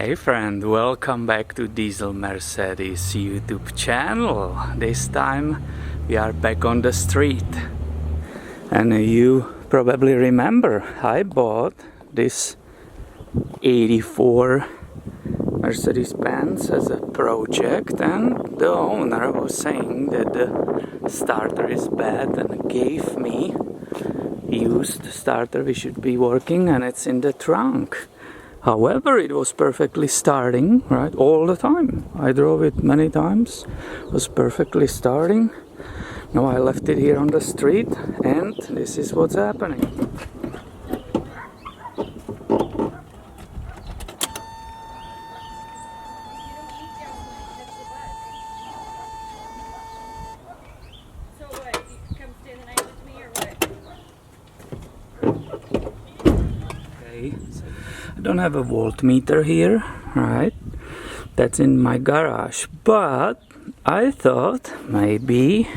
Hey friend, welcome back to Diesel Mercedes YouTube channel. This time we are back on the street. And you probably remember I bought this 84 Mercedes-Benz as a project, and the owner was saying that the starter is bad and gave me used starter we should be working, and it's in the trunk. However, it was perfectly starting, right, all the time. I drove it many times, was perfectly starting. Now I left it here on the street, and this is what's happening. So what, you come stay the night with me or what? Okay. I don't have a voltmeter here, right? That's in my garage, but I thought maybe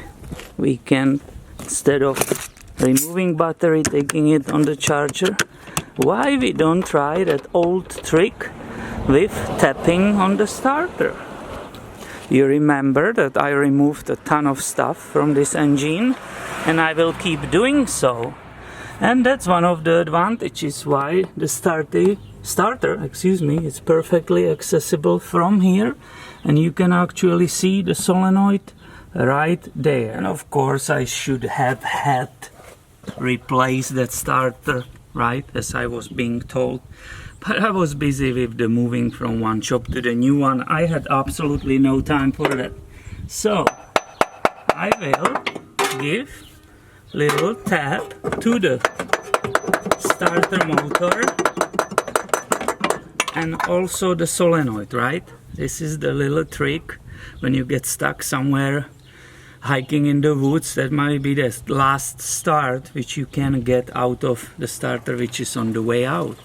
we can, instead of removing battery, taking it on the charger, why we don't try that old trick with tapping on the starter. You remember that I removed a ton of stuff from this engine, and I will keep doing so. And that's one of the advantages why the starter is perfectly accessible from here, and you can actually see the solenoid right there. And of course I should have had replaced that starter, right, as I was being told, but I was busy with the moving from one shop to the new one. I had absolutely no time for that. So I will give little tap to the starter motor and also the solenoid, right? This is the little trick when you get stuck somewhere hiking in the woods. That might be the last start which you can get out of the starter which is on the way out.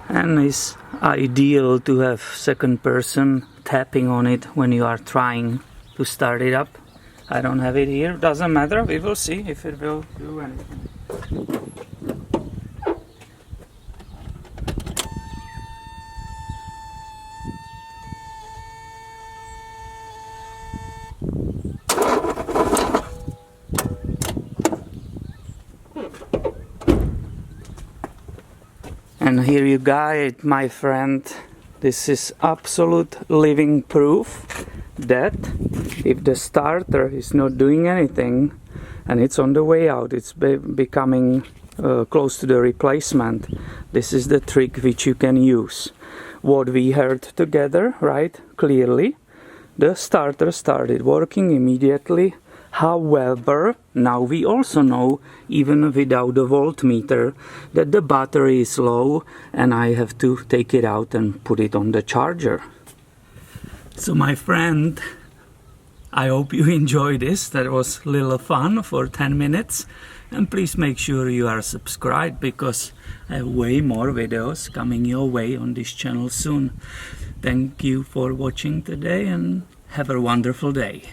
And it's ideal to have second person tapping on it when you are trying to start it up. I don't have it here, doesn't matter, we will see if it will do anything. And here you got it, my friend. This is absolute living proof that if the starter is not doing anything and it's on the way out, it's becoming close to the replacement, this is the trick which you can use. What we heard together, right, clearly, the starter started working immediately. However, now we also know, even without the voltmeter, that the battery is low and I have to take it out and put it on the charger. So my friend, I hope you enjoyed this. That was a little fun for 10 minutes. And please make sure you are subscribed, because I have way more videos coming your way on this channel soon. Thank you for watching today and have a wonderful day.